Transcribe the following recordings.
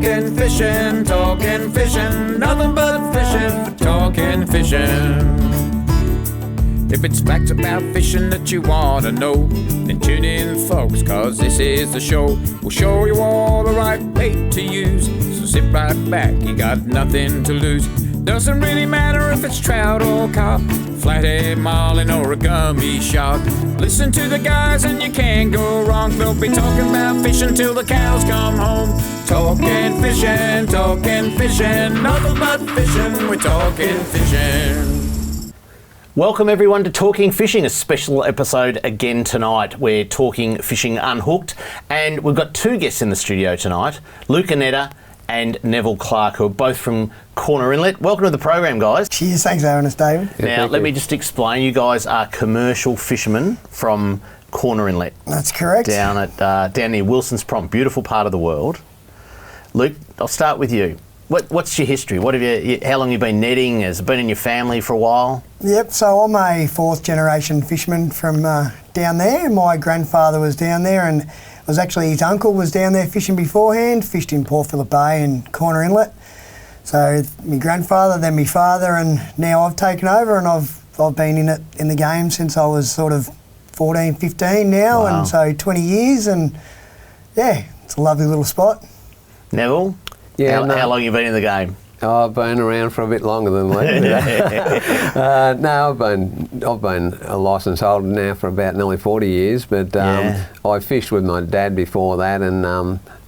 talking fishing, nothing but fishing, talking fishing. If it's facts about fishing that you want to know, then tune in, folks, cause this is the show. We'll show you all the right bait to use, so sit right back, you got nothing to lose. Doesn't really matter if it's trout or carp, flathead, marlin or a gummy shark. Listen to the guys and you can't go wrong. They'll be talking about fishing till the cows come home. Talking fishing, nothing but fishing, we're talking fishing. Welcome everyone to Talking Fishing, a special episode again tonight. We're talking fishing unhooked, and we've got two guests in the studio tonight, Anedda and Neville Clarke, who are both from Corner Inlet. Welcome to the program, guys. Cheers, thanks for having us, David. Now, let me just explain. You guys are commercial fishermen from Corner Inlet. That's correct. Down near Wilson's Prom, beautiful part of the world. Luke, I'll start with you. What's your history? How long have you been netting? Has it been in your family for a while? Yep, so I'm a fourth generation fisherman from down there. My grandfather was down there, and it was actually his uncle was down there fishing beforehand, fished in Port Phillip Bay and Corner Inlet. So my grandfather, then my father, and now I've taken over, and I've been in the game since I was sort of 14, 15 now. Wow. And so 20 years, and yeah, it's a lovely little spot. Neville? Yeah, how long have you been in the game? Oh, I've been around for a bit longer than that. No, I've been a licence holder now for about nearly 40 years, but I fished with my dad before that,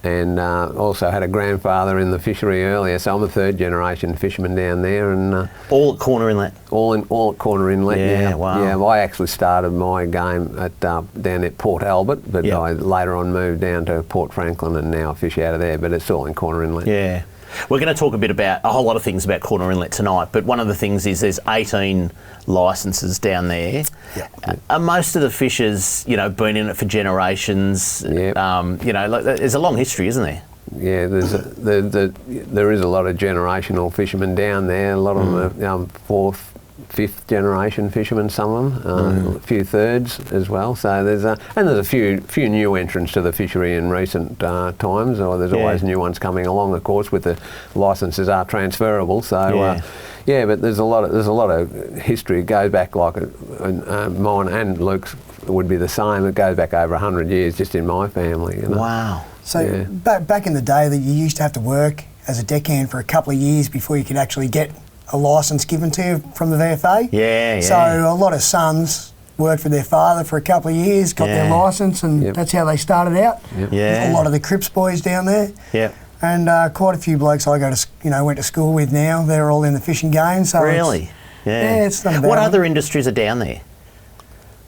and also had a grandfather in the fishery earlier, so I'm a third generation fisherman down there. And all at Corner Inlet? All at Corner Inlet, yeah. Wow. Yeah, well, I actually started my game down at Port Albert, but I later on moved down to Port Franklin, and now I fish out of there, but it's all in Corner Inlet. Yeah. We're going to talk a whole lot of things about Corner Inlet tonight, but one of the things is there's 18 licences down there. Yeah. Are most of the fishers, been in it for generations? Yep. There's a long history, isn't there? Yeah, there is a lot of generational fishermen down there. A lot of them are fourth, fifth generation fishermen, some of them, a few thirds as well. So there's a few new entrants to the fishery in recent times, or there's always new ones coming along, of course, with the licences are transferable. So but there's a lot of history. It goes back like mine and Luke's would be the same. It goes back over 100 years just in my family. Wow. So back in the day that you used to have to work as a deckhand for a couple of years before you could actually get a licence given to you from the VFA. Yeah. So a lot of sons worked for their father for a couple of years, got their licence, and that's how they started out. Yep. Yeah. A lot of the Cripps boys down there. Yep. And quite a few blokes I went to school with now. They're all in the fishing game. So really? It's not bad. What other industries are down there?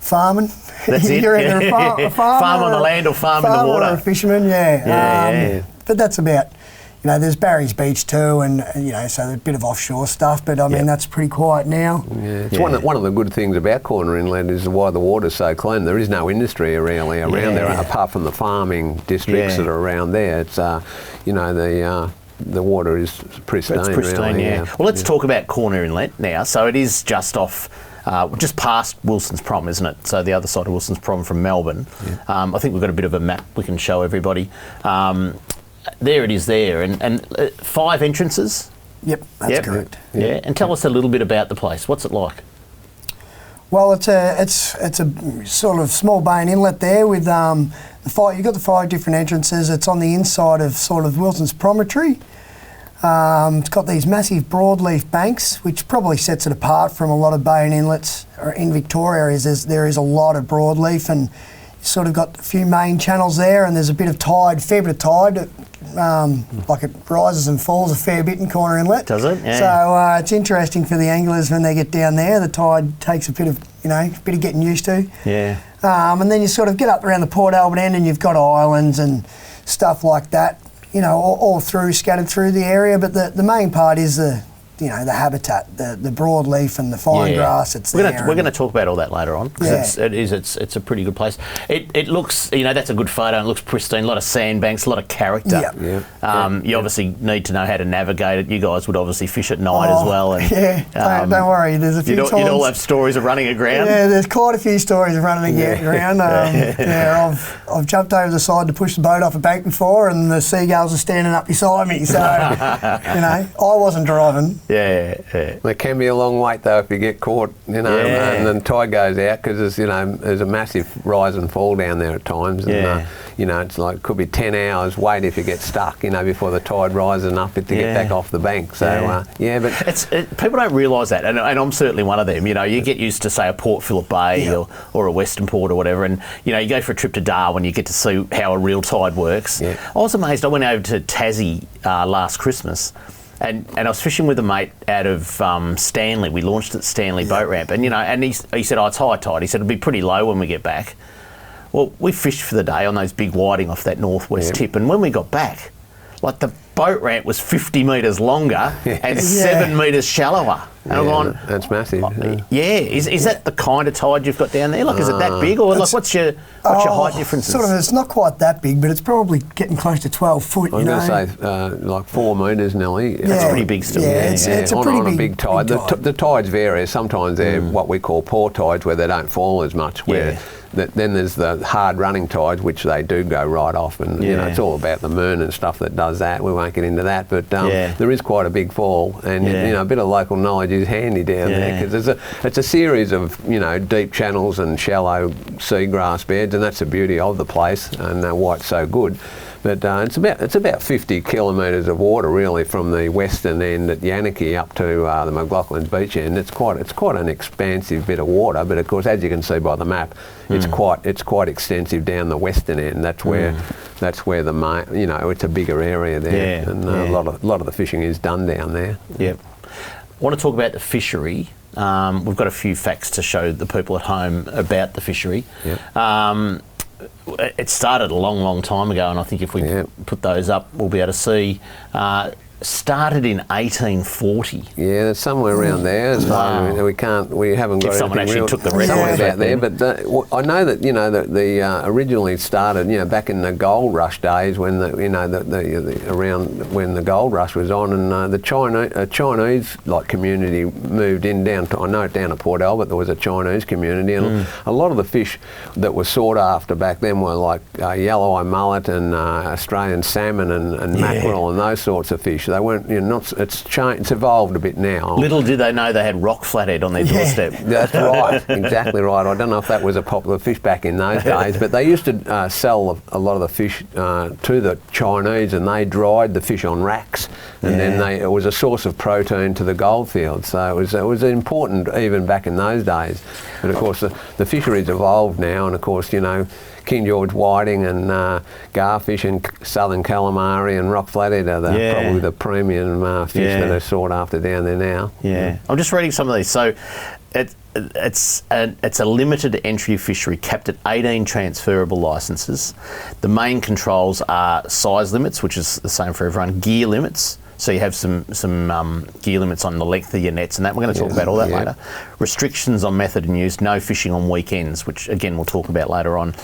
Farming. That's it. You're either a farmer, farm on the land or farm in the water. Or a fisherman, But that's about. There's Barry's Beach too, and so there's a bit of offshore stuff, but I mean that's pretty quiet now. Yeah, it's one of the good things about Corner Inlet is why the water's so clean. There is no industry really around there apart from the farming districts that are around there. It's the water is pristine. It's pristine, really. Well, let's talk about Corner Inlet now. So it is just off. Just past Wilson's Prom, isn't it? So the other side of Wilson's Prom from Melbourne. Yeah. I think we've got a bit of a map we can show everybody. There it is there, and 5 entrances? Yep, that's correct. Yeah, and tell us a little bit about the place. What's it like? Well, it's a sort of small bay and inlet there with you've got the 5 different entrances. It's on the inside of sort of Wilson's Promontory. It's got these massive broadleaf banks, which probably sets it apart from a lot of bay and inlets in Victoria. There is a lot of broadleaf, and you sort of got a few main channels there, and there's a bit of tide, fair bit of tide. Like it rises and falls a fair bit in Corner Inlet. Does it? Yeah. So it's interesting for the anglers when they get down there. The tide takes a bit of getting used to. Yeah. And then you sort of get up around the Port Albert end, and you've got islands and stuff like that. All through, scattered through the area. But the main part is the you know, the habitat, the broadleaf and the fine grass. It's we're going to talk about all that later on, because it's a pretty good place. It looks, you know, that's a good photo. It looks pristine. A lot of sandbanks, a lot of character. You obviously need to know how to navigate it. You guys would obviously fish at night as well. And, don't worry. There's a few times. You'd all have stories of running aground. Yeah, there's quite a few stories of running aground. I've jumped over the side to push the boat off a bank before, and the seagulls are standing up beside me. So, you know, I wasn't driving. There can be a long wait though if you get caught, you know, and then tide goes out, because there's, you know, there's a massive rise and fall down there at times, and you know, it's like, could be 10 hours wait if you get stuck, you know, before the tide rises enough to get back off the bank. So but people don't realise that, and I'm certainly one of them. You know, you get used to, say, a Port Phillip Bay or a Western Port or whatever, and you know, you go for a trip to Darwin, you get to see how a real tide works. I was amazed. I went over to Tassie last Christmas. And I was fishing with a mate out of Stanley. We launched at Stanley Boat Ramp, and you know, and he said, "Oh, it's high tide." He said it'll be pretty low when we get back. Well, we fished for the day on those big whiting off that northwest tip, and when we got back, like, the boat ramp was 50 metres longer and 7 metres shallower. And I'm going, that's massive. Is that the kind of tide you've got down there? Like, is it that big, or like, what's your height differences? Sort of, it's not quite that big, but it's probably getting close to 12 foot. I'm going to say like 4 metres, Nelly. That's pretty big still. It's a pretty big tide. The tides vary. Sometimes they're what we call poor tides, where they don't fall as much. Then there's the hard running tides, which they do go right off, and you know, it's all about the moon and stuff that does that. We won't get into that, but there is quite a big fall, and you know, a bit of local knowledge is handy down there, because it's a series of, you know, deep channels and shallow seagrass beds, and that's the beauty of the place, and why it's so good. But it's about 50 kilometres of water, really, from the western end at Yanaki up to the McLaughlin's beach end. It's quite an expansive bit of water, but of course, as you can see by the map, it's quite extensive down the western end. That's where the main, you know, it's a bigger area there, and a lot of the fishing is done down there. I want to talk about the fishery. We've got a few facts to show the people at home about the fishery. It started a long, long time ago, and I think if we put those up, we'll be able to see. Started in 1840. Yeah, it's somewhere around there. As far as we haven't got. If someone actually took the record about there, but I know that, you know, that the originally started, you know, back in the gold rush days, when around when the gold rush was on, and the Chinese like community moved in down to Port Albert. There was a Chinese community, and a lot of the fish that were sought after back then were like yellow-eye mullet and Australian salmon and mackerel and those sorts of fish. They weren't, you know, it's changed. It's evolved a bit now. Little did they know they had rock flathead on their doorstep. That's right, exactly right. I don't know if that was a popular fish back in those days, but they used to sell a lot of the fish to the Chinese, and they dried the fish on racks, and then it was a source of protein to the goldfields. So it was important even back in those days. But of course, the fisheries evolved now, and of course, you know, King George whiting and garfish and southern calamari and rock flathead are probably the premium fish that are sought after down there now. I'm just reading some of these. So it's a limited entry fishery capped at 18 transferable licences. The main controls are size limits, which is the same for everyone, gear limits. So you have some gear limits on the length of your nets and that. We're going to talk about all that later. Restrictions on method and use, no fishing on weekends, which again we'll talk about later on.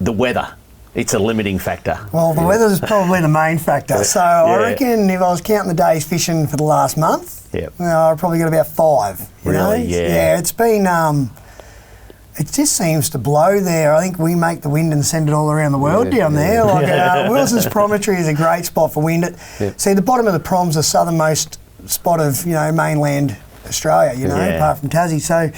The weather, it's a limiting factor. Well, the weather's probably the main factor. So I reckon if I was counting the days fishing for the last month, I've probably got about 5. You know? Yeah, it's been... it just seems to blow there. I think we make the wind and send it all around the world down there. Like Wilson's Promontory is a great spot for wind. See, the bottom of the Prom's the southernmost spot of, you know, mainland Australia, you know, apart from Tassie. So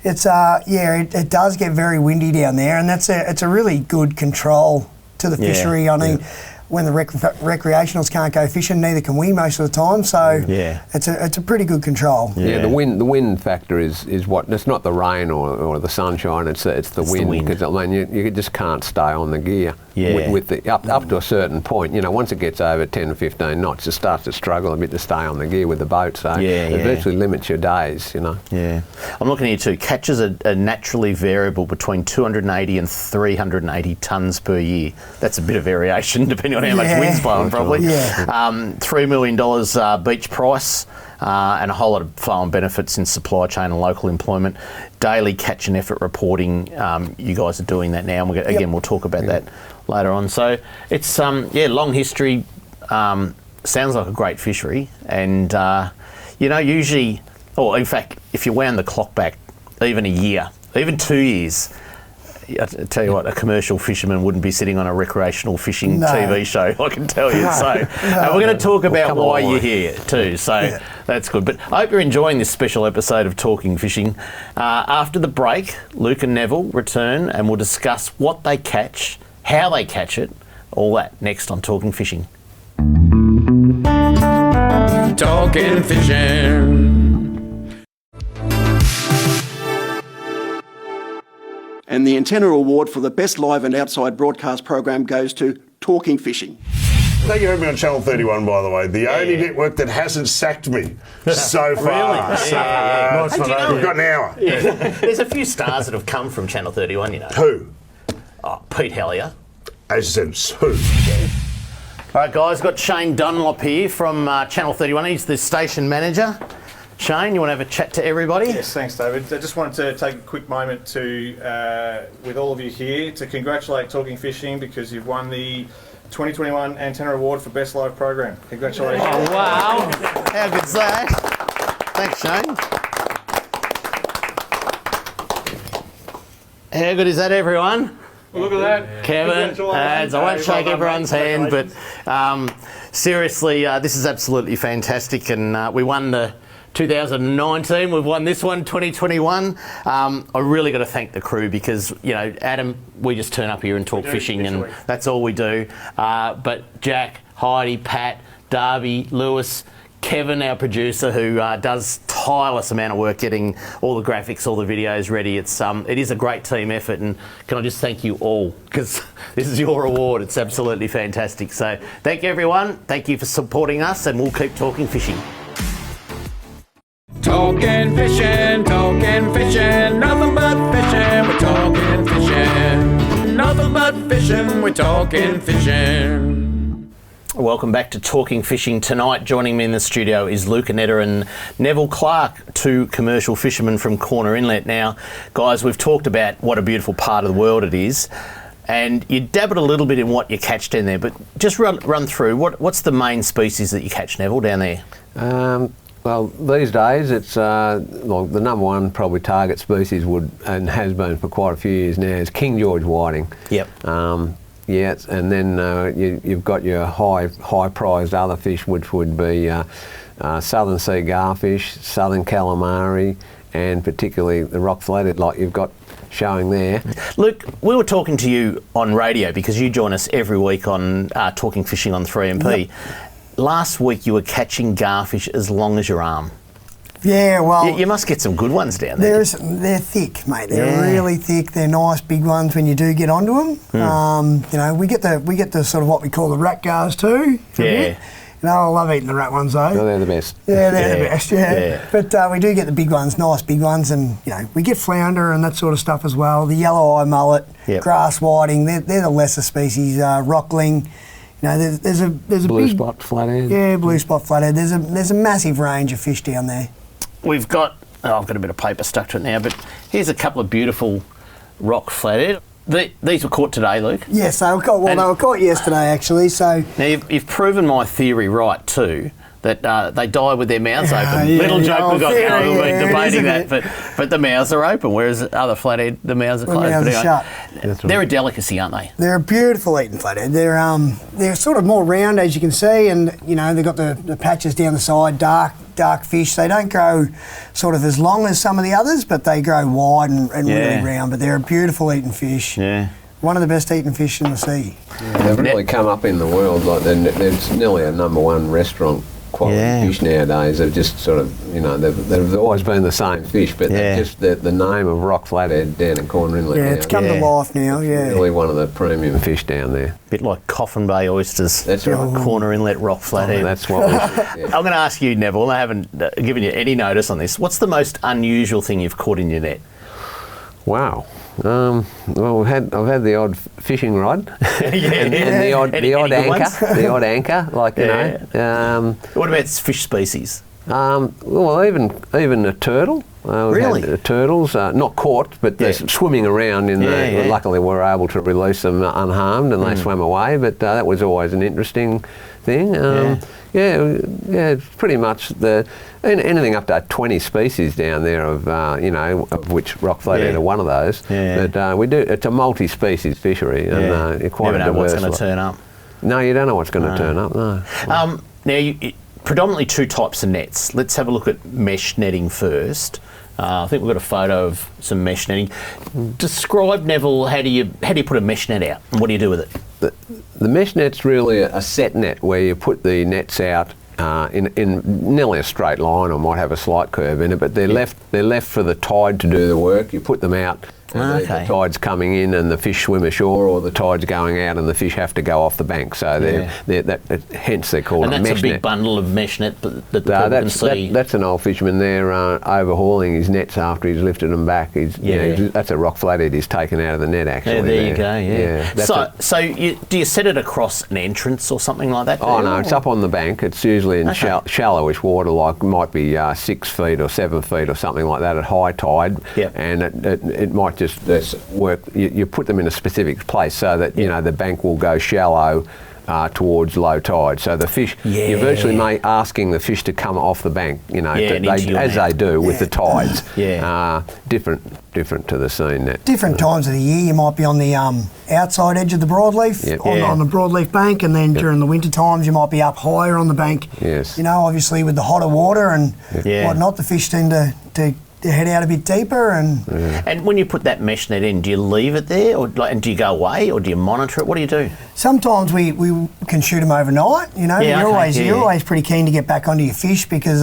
it's it does get very windy down there, and it's a really good control to the fishery. I mean, when the recreationals can't go fishing, neither can we most of the time. So it's a pretty good control. The wind factor is what, it's not the rain or the sunshine. It's the wind, because I mean you just can't stay on the gear with the up to a certain point. You know, once it gets over 10 or 15 knots, it starts to struggle a bit to stay on the gear with the boat. So it virtually limits your days. You know. I'm looking at you too. Catches are naturally variable between 280 and 380 tonnes per year. That's a bit of variation depending on how much wind's blowing, probably. $3 million beach price. and a whole lot of flow-on benefits in supply chain and local employment. Daily catch and effort reporting, you guys are doing that now, and we'll talk about that later on. So it's, long history, sounds like a great fishery, and, usually, or in fact, if you wound the clock back even a year, even 2 years, I tell you what, a commercial fisherman wouldn't be sitting on a recreational fishing TV show, I can tell you. We're going to talk about why you're here too, that's good. But I hope you're enjoying this special episode of Talking Fishing. After the break, Luke and Neville return and we'll discuss what they catch, how they catch it, all that next on Talking Fishing. Talking Fishing. And the Antenna Award for the Best Live and Outside Broadcast Program goes to Talking Fishing. Thank you for having me on Channel 31, by the way. The only network that hasn't sacked me so far. Really? We've got an hour. Yeah. There's a few stars that have come from Channel 31, Who? Oh, Pete Hellier. As in, who? All right, guys, got Shane Dunlop here from Channel 31. He's the station manager. Shane, you want to have a chat to everybody? Yes, thanks, David. I just wanted to take a quick moment to, with all of you here, to congratulate Talking Fishing because you've won the 2021 Antenna Award for Best Live Program. Congratulations. Oh, wow. How good's that? Thanks, Shane. How good is that, everyone? Well, look at that. Kevin, I won't shake everyone's hand, but seriously, this is absolutely fantastic, and we won the 2019, we've won this one, 2021. I really got to thank the crew because, Adam, we just turn up here and talk fishing and that's all we do. But Jack, Heidi, Pat, Darby, Lewis, Kevin, our producer, who does tireless amount of work getting all the graphics, all the videos ready. It is a great team effort, and can I just thank you all because this is your award. It's absolutely fantastic. So thank you, everyone. Thank you for supporting us, and we'll keep talking fishing. Talking fishing, nothing but fishing, we're talking fishing. Nothing but fishing, we're talking fishing. Welcome back to Talking Fishing. Tonight, joining me in the studio is Luke, Anedda and Neville Clarke, two commercial fishermen from Corner Inlet. Now, guys, we've talked about what a beautiful part of the world it is, and you dabbled a little bit in what you catch down there, but just run through, what's the main species that you catch, Neville, down there? Well, these days it's the number one probably target species would and has been for quite a few years now is King George whiting. Yep. And then you've got your high prized other fish, which would be southern sea garfish, southern calamari, and particularly the rock flathead, like you've got showing there. Luke, we were talking to you on radio because you join us every week on Talking Fishing on 3MP. Yep. Last week you were catching garfish as long as your arm. Yeah, well... You must get some good ones down there. They're thick, mate. They're really thick. They're nice, big ones when you do get onto them. We get the sort of what we call the rat gars too. Yeah. I love eating the rat ones though. Well, they're the best. Yeah, they're the best, yeah. But we do get the big ones, nice big ones, and we get flounder and that sort of stuff as well. The yellow eye mullet, grass whiting, they're the lesser species, rockling. There's a blue big spot flathead. Yeah, blue spot flathead. There's a massive range of fish down there. We've got, I've got a bit of paper stuck to it now, but here's a couple of beautiful rock flathead. These were caught today, Luke? Yes, they were caught yesterday actually. So now you've proven my theory right too, that they die with their mouths open. Little joke we've got there, we've been debating that, but the mouths are open, whereas other flathead, the mouths are closed. The mouths are shut. They're a delicacy, aren't they? They're a beautiful eating flathead. They're sort of more round, as you can see, and they've got the patches down the side, dark fish. They don't grow sort of as long as some of the others, but they grow wide and really round. But they're a beautiful eating fish. Yeah. One of the best eating fish in the sea. Yeah, they've really come up in the world. Like there's nearly a number one restaurant quality fish nowadays. They've just sort of, they've always been the same fish, but just the name of rock flathead down in Corner Inlet. Yeah, it's come to life now. Yeah, really one of the premium fish down there. Bit like Coffin Bay oysters. That's right. Corner Inlet rock flathead. That's what. I'm going to ask you, Neville. I haven't given you any notice on this. What's the most unusual thing you've caught in your net? Wow. Well, I've had the odd fishing rod and the odd anchor, like What about fish species? Well, even a turtle. We've Really? had, turtles, not caught, but they're swimming around in the. Luckily, we were able to release them unharmed, and they swam away. But that was always an interesting thing. It's pretty much anything up to 20 species down there of of which rock flathead are one of those. But we do. It's a multi-species fishery, and quite Never a know what's diverse going to lot. turn up. No, you don't know what's going to turn up. No. Now, predominantly two types of nets. Let's have a look at mesh netting first. I think we've got a photo of some mesh netting. Describe, Neville, how do you put a mesh net out, and what do you do with it? The mesh net's really a set net where you put the nets out in nearly a straight line, or might have a slight curve in it, but they're left for the tide to do the work. You put them out. The tide's coming in and the fish swim ashore, or the tide's going out and the fish have to go off the bank. So hence they're called a mesh net. And that's a big bundle of mesh net that the people can see. That's an old fisherman there overhauling his nets after he's lifted them back. That's a rock flathead he's taken out of the net, actually. Yeah, there you go, So do you set it across an entrance or something like that? Oh, no, it's up on the bank. It's usually in shallowish water, like might be 6 feet or 7 feet or something like that at high tide. Yep. And it might just work. You put them in a specific place so that the bank will go shallow towards low tide. So the fish, you're virtually asking the fish to come off the bank. As they do with the tides. Different to the scene net. Different times of the year, you might be on the outside edge of the broadleaf, on the broadleaf bank, and then during the winter times you might be up higher on the bank. Yes. Obviously with the hotter water and whatnot, the fish tend to head out a bit deeper. And when you put that mesh net in, do you leave it there, and do you go away, or do you monitor it? What do you do? Sometimes we can shoot them overnight. You're always pretty keen to get back onto your fish because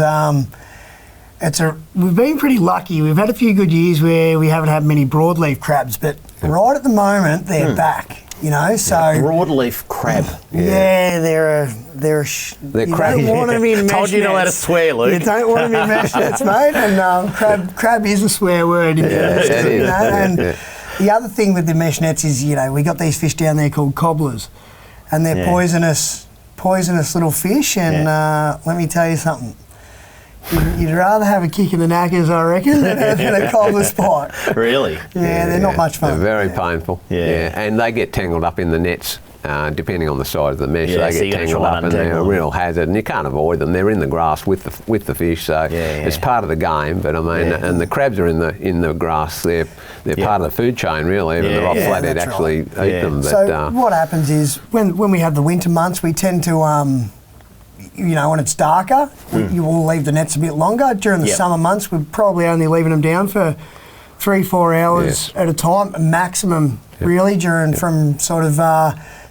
we've been pretty lucky. We've had a few good years where we haven't had many broadleaf crabs, but right at the moment they're back. Broadleaf crab. They're crab. You don't want them in mesh Told you not how to swear, Luke. You don't want them in mesh nets, mate. And crab is a swear word. And the other thing with the mesh nets is, we got these fish down there called cobblers, and they're poisonous little fish. And let me tell you something. You'd rather have a kick in the knackers, I reckon, than a cobbler spot. Really? Yeah, they're not much fun. They're very painful. Yeah, and they get tangled up in the nets. Depending on the size of the mesh, they get tangled up, and they're a real hazard. And you can't avoid them. They're in the grass with the fish, so it's part of the game. But I mean, and the crabs are in the grass. They're part of the food chain, really. Even the rock flathead actually eat them. But, so what happens is when we have the winter months, we tend to when it's darker, you will leave the nets a bit longer. During the summer months, we're probably only leaving them down for 3-4 hours at a time, maximum, really, from sort of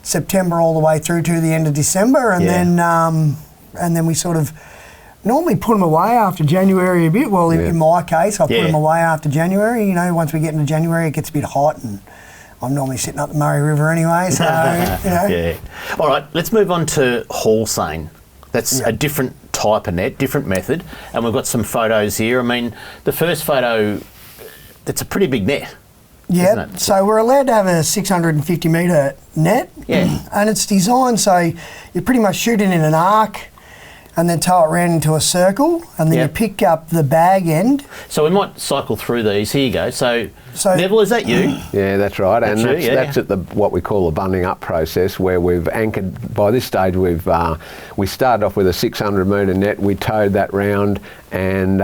September all the way through to the end of December, and then we sort of normally put them away after January a bit. Well, in my case, I put them away after January. Once we get into January, it gets a bit hot, and I'm normally sitting up the Murray River anyway. So All right, let's move on to haul seine. That's a different type of net, different method, and we've got some photos here. I mean, the first photo, that's a pretty big net. Yeah, so we're allowed to have a 650 metre net, and it's designed so you pretty much shoot it in an arc and then tow it around into a circle, and then you pick up the bag end. So we might cycle through these. Here you go. So Neville, is that you? Yeah, that's right. That's at what we call the bunding up process, where we've anchored. By this stage, we started off with a 600 metre net. We towed that round and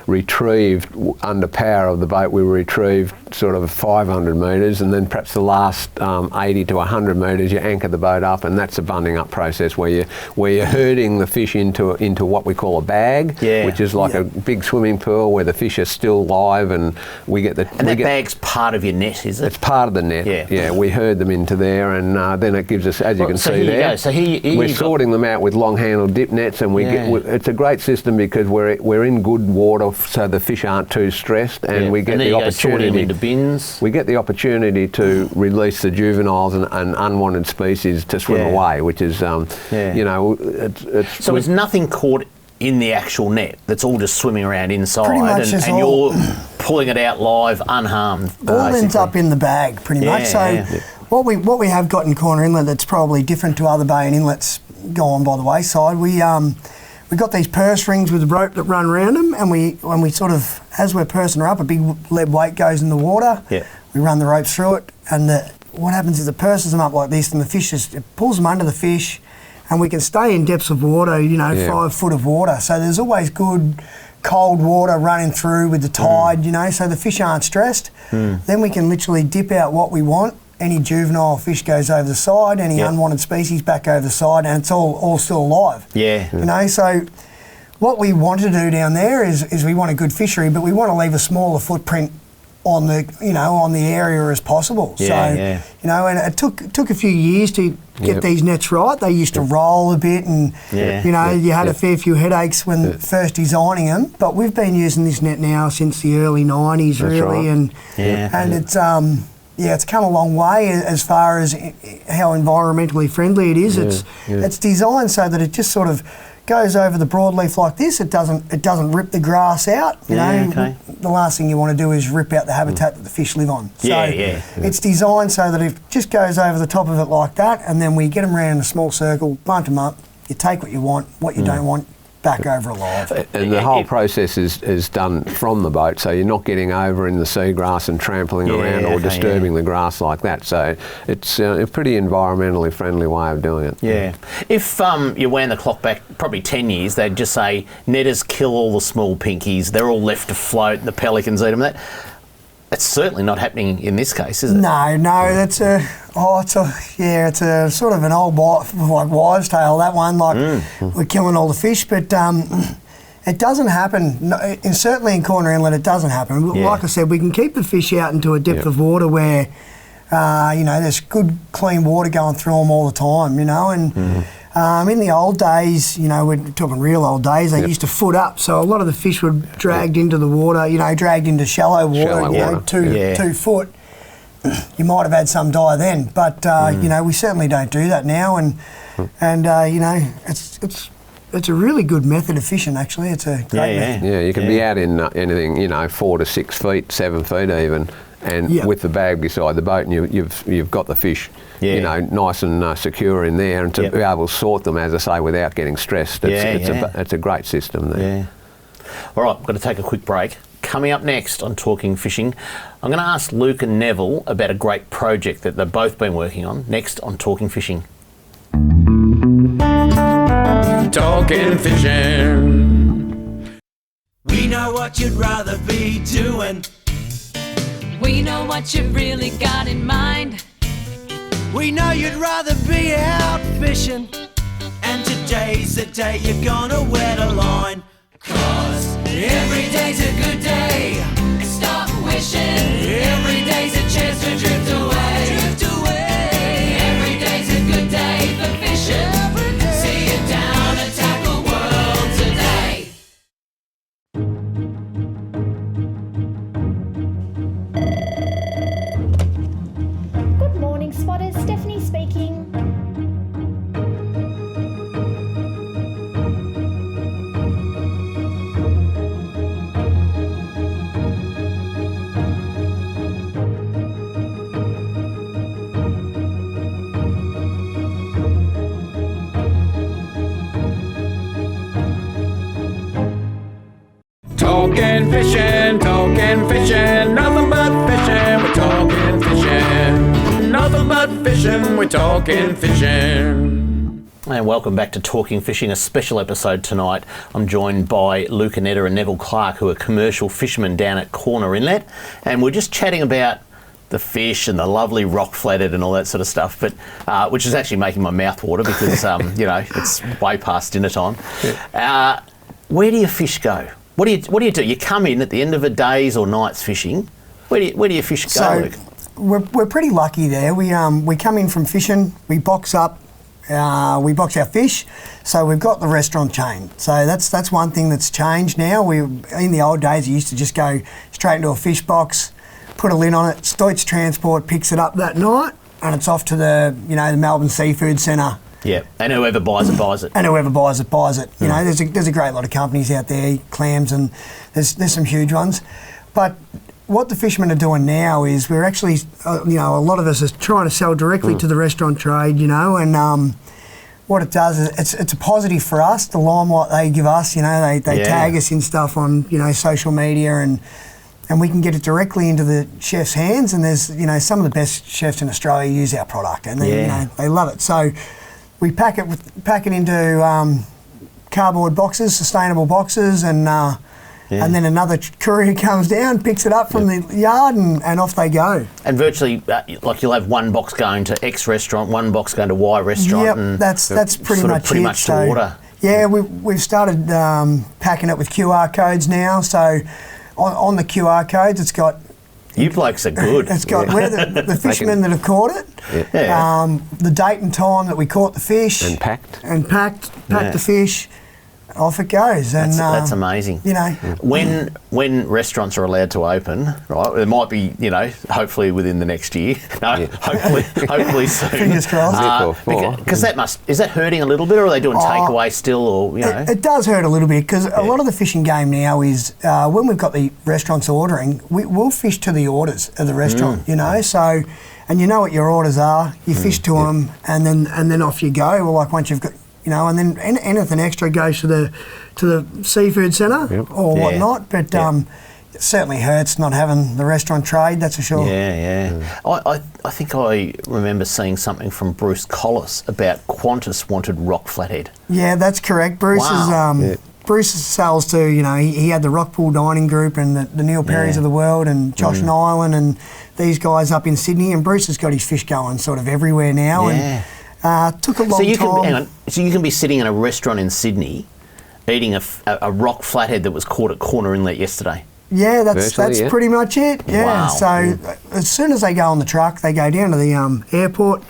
retrieved, under power of the boat, we retrieved sort of 500 metres, and then perhaps the last 80 to 100 metres you anchor the boat up, and that's a bunding up process where you're herding the fish into what we call a bag, which is like a big swimming pool where the fish are still live, and we get the... And that bag's part of your net, is it? It's part of the net, yeah. We herd them into there, and then it gives us, as you can see there, so here we're sorting them out with long-handled dip nets, and it's a great system because we're in good water, so the fish aren't too stressed, and we get the opportunity into bins. We get the opportunity to release the juveniles and unwanted species to swim away, which is So it's nothing caught in the actual net. That's all just swimming around inside, pretty much, and you're pulling it out live, unharmed. All ends up in the bag, pretty much. What we have got in Corner Inlet that's probably different to other bay and inlets gone by the wayside. we've got these purse rings with a rope that run around them, and when we sort of, as we're pursing her up, a big lead weight goes in the water. Yeah. We run the ropes through it, and what happens is it purses them up like this, and the fish it pulls them under the fish, and we can stay in depths of water, 5 foot of water. So there's always good cold water running through with the tide, so the fish aren't stressed. Then we can literally dip out what we want. Any juvenile fish goes over the side, any unwanted species back over the side, and it's all still alive. Yeah. So what we want to do down there is we want a good fishery, but we want to leave a smaller footprint on the area as possible. And it took a few years to get these nets right. They used to roll a bit, and you had a fair few headaches when first designing them. But we've been using this net now since the early 90s, really, and it's come a long way as far as how environmentally friendly it is. It's designed so that it just sort of goes over the broadleaf like this. It doesn't rip the grass out. The last thing you want to do is rip out the habitat that the fish live on. It's designed so that it just goes over the top of it like that, and then we get them around in a small circle, bunt them up. You take what you want, what you don't want, back over alive. And the whole process is done from the boat, so you're not getting over in the seagrass and trampling around or disturbing the grass like that. So it's a pretty environmentally friendly way of doing it. Yeah. If you wound the clock back probably 10 years, they'd just say, netters kill all the small pinkies, they're all left afloat, the pelicans eat them. It's certainly not happening in this case, is it? No, it's a sort of an old wives' tale, that one. We're killing all the fish, but it doesn't happen. And certainly in Corner Inlet, it doesn't happen. Like I said, we can keep the fish out into a depth of water where there's good, clean water going through them all the time. In the old days, we're talking real old days, they used to foot up, so a lot of the fish were dragged into the water, dragged into shallow water, 2 foot. You might have had some die then, but we certainly don't do that now, and it's a really good method of fishing. Actually, it's a great method. Yeah, you can be out in anything 4 to 6 feet, 7 feet even, and with the bag beside the boat, and you've got the fish. Nice and secure in there, and to be able to sort them, as I say, without getting stressed. It's a great system there. Yeah. All right, I'm going to take a quick break. Coming up next on Talking Fishing, I'm going to ask Luke and Neville about a great project that they've both been working on, next on Talking Fishing. Talking fishing. We know what you'd rather be doing. We know what you've really got in mind. We know you'd rather be out fishing. And today's the day you're gonna wet a line. 'Cause every day's a good day. Stop wishing. Every day's a chance to drift away. Drift away. Every day's a good day for fishing. See you down at Tackle World today. Good morning, spotters. Stephanie speaking. Talking fishing, nothing but fishing. We're talking fishing, nothing but fishing. We're talking fishing. And welcome back to Talking Fishing, a special episode tonight. I'm joined by Luke, Anedda and Neville Clarke, who are commercial fishermen down at Corner Inlet. And we're just chatting about the fish and the lovely rock flathead and all that sort of stuff, but which is actually making my mouth water because, it's way past dinner time. Where do your fish go? What do you do? You come in at the end of a day's or night's fishing. Where do your fish go, Luke? We're pretty lucky there. We come in from fishing, we box up, we box our fish, so we've got the restaurant chain. So that's one thing that's changed now. In the old days, you used to just go straight into a fish box, put a lid on it, Stoits Transport picks it up that night, and it's off to the Melbourne Seafood Centre. Yeah, and whoever buys it, buys it. And whoever buys it, buys it. There's a great lot of companies out there, clams, and there's some huge ones. But what the fishermen are doing now is we're actually, a lot of us are trying to sell directly to the restaurant trade, and what it does is it's a positive for us. The limelight they give us, you know, they tag us in stuff on, you know, social media, and we can get it directly into the chef's hands. And there's, you know, some of the best chefs in Australia use our product, and they, you know, they love it. So we pack it into cardboard boxes, sustainable boxes, and then another courier comes down, picks it up from the yard, and off they go. And virtually, like you'll have one box going to X restaurant, one box going to Y restaurant. Yep, and that's pretty much it. To order. Yeah, we've started packing it with QR codes now. So on the QR codes, it's got. You blokes are good. It's got where the fishermen that have caught it, the date and time that we caught the fish, and packed the fish. Off it goes, and that's amazing. You know, when restaurants are allowed to open, right? It might be, you know, hopefully within the next year. No, hopefully soon. Fingers crossed. Because is that hurting a little bit, or are they doing takeaway still, or you know? It does hurt a little bit because a lot of the fishing game now is when we've got the restaurants ordering, we'll fish to the orders of the restaurant. You know, so. And you know what your orders are. You fish to them, and then off you go. Well, like once you've got. You know, and then anything extra goes to the seafood centre or whatnot. But it certainly hurts not having the restaurant trade, that's for sure. I think I remember seeing something from Bruce Collis about Qantas wanted rock flathead. Yeah, that's correct. Bruce sells to, you know, he had the Rockpool Dining Group and the Neil Perrys of the world, and Josh Nyland and these guys up in Sydney. And Bruce has got his fish going sort of everywhere now. Yeah. And took a long time. So you can be sitting in a restaurant in Sydney eating a rock flathead that was caught at Corner Inlet yesterday. Yeah, that's pretty much it. Yeah. Wow. So as soon as they go on the truck, they go down to the airport,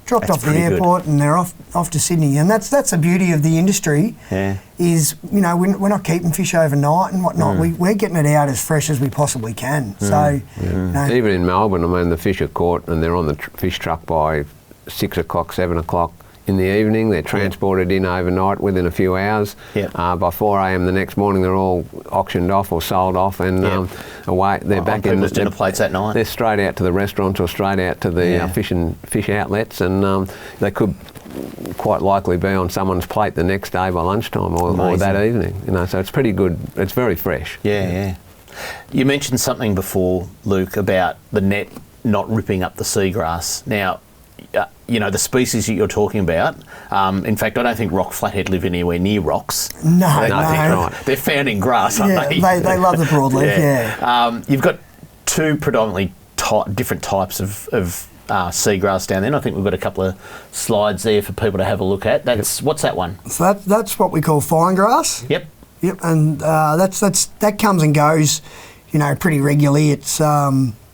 dropped off the airport, and they're off to Sydney. And that's the beauty of the industry. Yeah. Is, you know, we're not keeping fish overnight and whatnot. We're getting it out as fresh as we possibly can. So you know, even in Melbourne, I mean, the fish are caught and they're on the fish truck by 6 o'clock, 7 o'clock in the evening. They're transported in overnight within a few hours. By 4 a.m. the next morning, they're all auctioned off or sold off, and away. They're back in the dinner plates that night. They're straight out to the restaurants or straight out to the fish outlets, and they could quite likely be on someone's plate the next day by lunchtime or that evening. You know, so it's pretty good. It's very fresh. Yeah. You mentioned something before, Luke, about the net not ripping up the seagrass. Now, you know, the species that you're talking about, in fact, I don't think rock flathead live anywhere near rocks. No. They're found in grass, aren't they? They love the broadleaf, You've got two predominantly different types of seagrass down there, and I think we've got a couple of slides there for people to have a look at. What's that one? So that's what we call fine grass. Yep, and that comes and goes, you know, pretty regularly. It's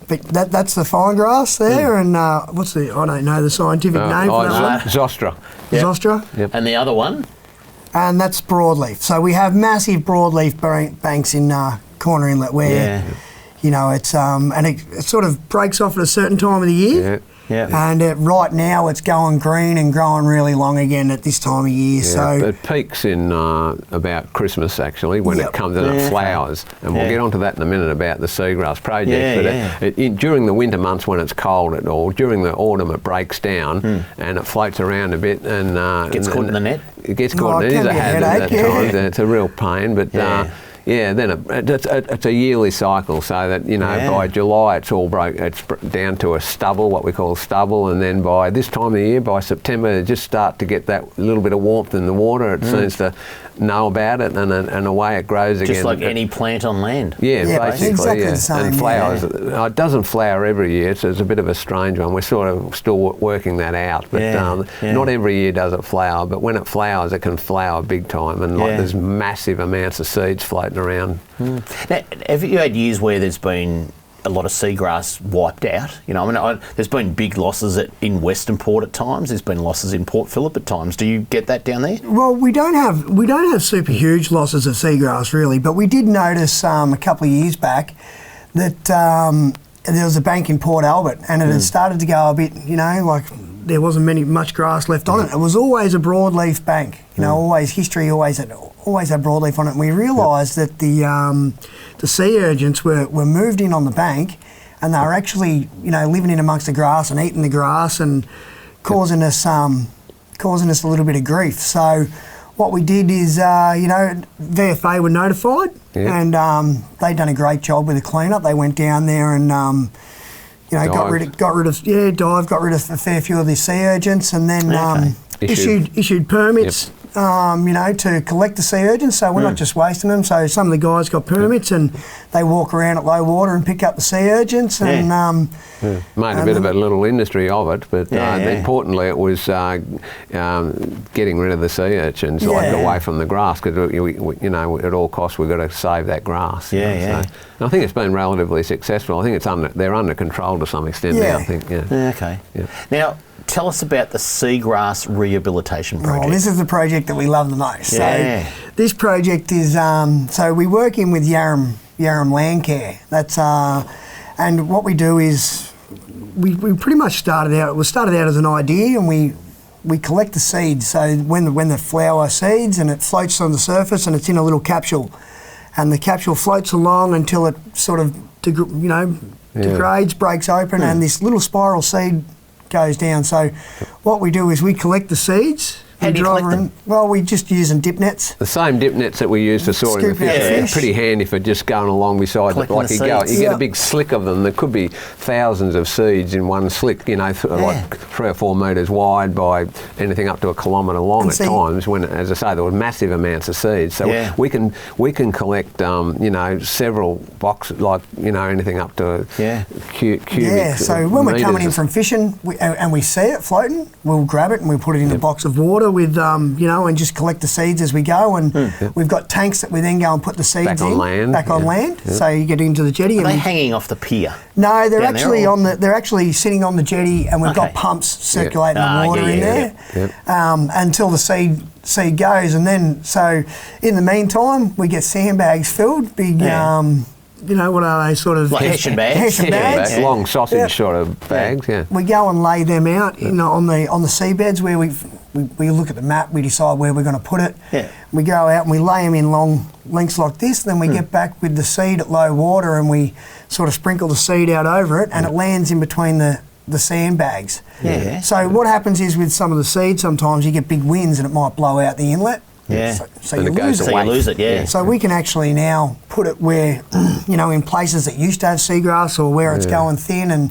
but that's the fine grass there, and I don't know the scientific name for that one. Zostra. Yep. Zostra. Yep. And the other one? And that's broadleaf. So we have massive broadleaf banks in Corner Inlet where, you know, it's and it sort of breaks off at a certain time of the year. And right now it's going green and growing really long again at this time of year. So it peaks in about Christmas actually when it comes and it flowers, and we'll get onto that in a minute about the seagrass project. During the winter months when it's cold at all, during the autumn it breaks down and it floats around a bit and gets caught in the net. It gets caught. It is a hazard at times. It's a real pain, but. Then it's a yearly cycle, so that, you know, by July it's all it's down to a stubble, what we call stubble, and then by this time of the year, by September, they just start to get that little bit of warmth in the water. It seems to know about it, and away it grows again. Just like any plant on land. Basically, exactly the same, and flowers. It doesn't flower every year, so it's a bit of a strange one. We're sort of still working that out, but not every year does it flower, but when it flowers, it can flower big time, and there's massive amounts of seeds floating around. Now, have you had years where there's been a lot of seagrass wiped out? You know, I mean, there's been big losses in Western Port at times. There's been losses in Port Phillip at times. Do you get that down there? Well, we don't have super huge losses of seagrass really, but we did notice a couple of years back that there was a bank in Port Albert, and it had started to go a bit, you know, like there wasn't much grass left on it. It was always a broadleaf bank, you know, always had broadleaf on it. And we realised that the sea urchins were moved in on the bank, and they were actually, you know, living in amongst the grass and eating the grass and causing us causing us a little bit of grief. So what we did is, VFA were notified, and they'd done a great job with the cleanup. They went down there and got rid of a fair few of the sea urchins, and then issued permits. To collect the sea urchins, so we're not just wasting them. So some of the guys got permits and they walk around at low water and pick up the sea urchins and made a bit of a little industry of it. But importantly, it was getting rid of the sea urchins, like away from the grass, because at all costs we've got to save that grass. So, and I think it's been relatively successful. I think they're under control to some extent now. I think. Okay. Yeah. Now, tell us about the Seagrass rehabilitation project. Oh, this is the project that we love the most. So this project is, so we work in with Yarram Land Care. That's, and what we do is, we pretty much started out as an idea, and we collect the seeds. So when the flower seeds, and it floats on the surface, and it's in a little capsule, and the capsule floats along until it sort of degrades, breaks open, and this little spiral seed goes down. So what we do is we collect the seeds. How do you collect them? Well, we just using dip nets. The same dip nets that we use for sorting the fish. They're pretty handy for just going along beside it. Like you get a big slick of them. There could be thousands of seeds in one slick, like 3 or 4 metres wide by anything up to 1 kilometre long at times. When, as I say, there were massive amounts of seeds. So we can collect, several boxes, anything up to cubic. Yeah. So when we're coming in from fishing and we see it floating, we'll grab it and we put it in a box of water with, and just collect the seeds as we go. And we've got tanks that we then go and put the seeds back on land. So you get into the jetty. Are they hanging off the pier? No, they're actually they're actually sitting on the jetty, and we've got pumps circulating the water in there until the seed goes. And then, so in the meantime, we get sandbags filled, big. What are they, sort of... Like Hessian bags? Hessian bags. Long sausage sort of bags, We go and lay them out on the seabeds where we look at the map, we decide where we're going to put it. Yeah. We go out and we lay them in long lengths like this, then we get back with the seed at low water and we sort of sprinkle the seed out over it, and it lands in between the sandbags. Yeah. So what happens is with some of the seed, sometimes you get big winds and it might blow out the inlet. Yeah. So you lose it. So we can actually now put it where, in places that used to have seagrass or where it's going thin and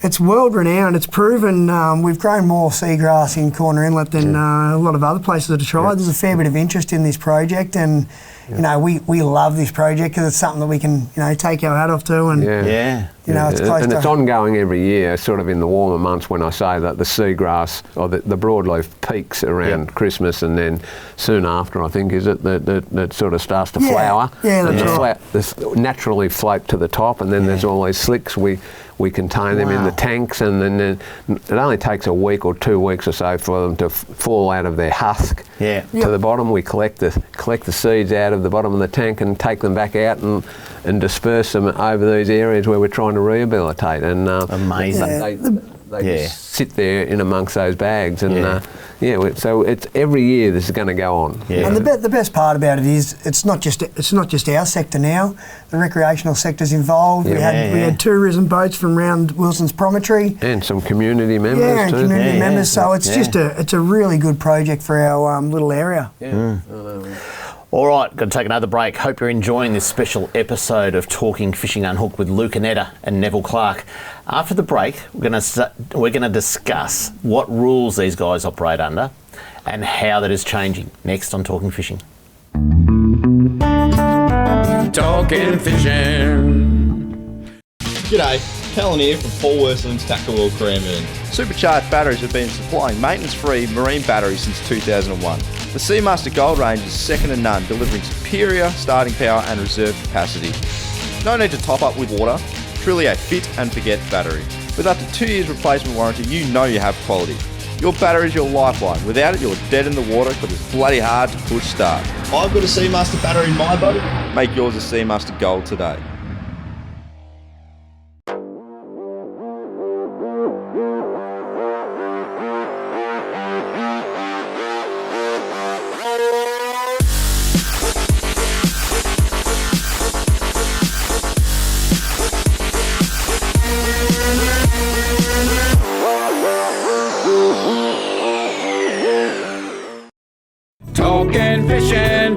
it's world renowned. It's proven. We've grown more seagrass in Corner Inlet than a lot of other places that have tried. There's a fair bit of interest in this project, and we love this project because it's something that we can take our hat off to, and it's close and to, it's ongoing every year, sort of in the warmer months. When I say that the seagrass or the broadleaf peaks around Christmas, and then soon after, I think, is it that sort of starts to flower. Yeah, and the naturally float to the top, and then there's all these slicks. We contain them in the tanks, and then it only takes a week or 2 weeks or so for them to fall out of their husk to the bottom. We collect the seeds out of the bottom of the tank and take them back out and disperse them over these areas where we're trying to rehabilitate. And amazing. They just sit there in amongst those bags, and so it's every year this is going to go on. Yeah. And the best part about it is it's not just our sector now. The recreational sector's involved. We had tourism boats from around Wilson's Promontory, and some community members too. Community members. So it's it's a really good project for our little area. All right, got to take another break. Hope you're enjoying this special episode of Talking Fishing Unhooked with Luke Anedda and Neville Clarke. After the break, we're going to discuss what rules these guys operate under and how that is changing. Next on Talking Fishing. Talking Fishing. G'day, Callan here from Paul Worsland's Tackle World Kramer. Supercharged batteries have been supplying maintenance-free marine batteries since 2001. The Seamaster Gold range is second to none, delivering superior starting power and reserve capacity. No need to top up with water, truly a fit and forget battery. With up to 2 years replacement warranty, you know you have quality. Your battery is your lifeline. Without it, you're dead in the water because it's bloody hard to push start. I've got a Seamaster battery in my boat. Make yours a Seamaster Gold today. talking fishing,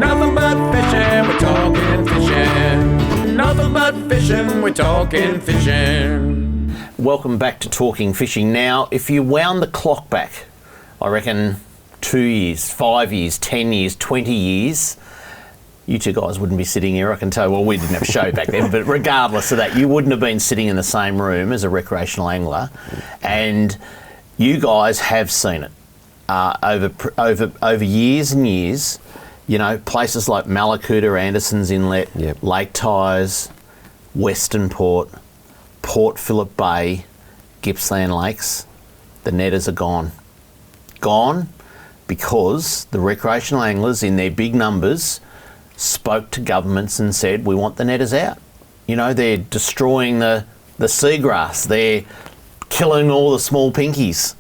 nothing but fishing, we're talking fishing. Nothing but fishing, we're talking fishing. Welcome back to Talking Fishing. Now, if you wound the clock back, I reckon 2 years, 5 years, 10 years, 20 years, you two guys wouldn't be sitting here, I can tell. Well, we didn't have a show back then, but regardless of that, you wouldn't have been sitting in the same room as a recreational angler, and you guys have seen it over years and years. You know, places like Malakuta, Anderson's Inlet, Lake Tyers, Western Port, Port Phillip Bay, Gippsland Lakes, the netters are gone. Gone because the recreational anglers in their big numbers spoke to governments and said, we want the netters out. You know, they're destroying the seagrass. They're killing all the small pinkies.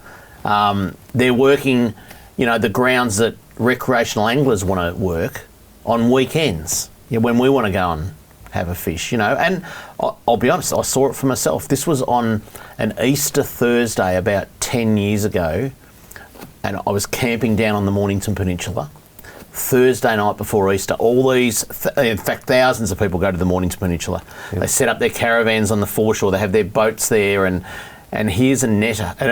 They're working, you know, the grounds that recreational anglers want to work on weekends, when we want to go and have a fish, you know. And I'll be honest, I saw it for myself. This was on an Easter Thursday about 10 years ago, and I was camping down on the Mornington Peninsula. Thursday night before Easter, all these, in fact, thousands of people go to the Mornington Peninsula. They set up their caravans on the foreshore, they have their boats there, and here's a netter. And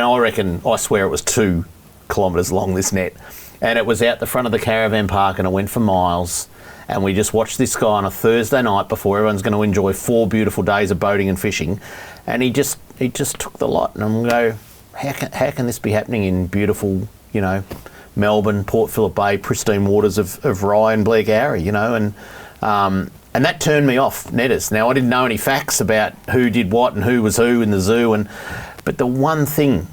I swear it was 2 kilometres long, this net. And it was out the front of the caravan park, and it went for miles. And we just watched this guy on a Thursday night before everyone's going to enjoy 4 beautiful days of boating and fishing. And he just took the lot. And I'm going, how can this be happening in beautiful, you know, Melbourne, Port Phillip Bay, pristine waters of Rye and Blair Gowrie, you know, and that turned me off netters. Now, I didn't know any facts about who did what and who was who in the zoo, but the one thing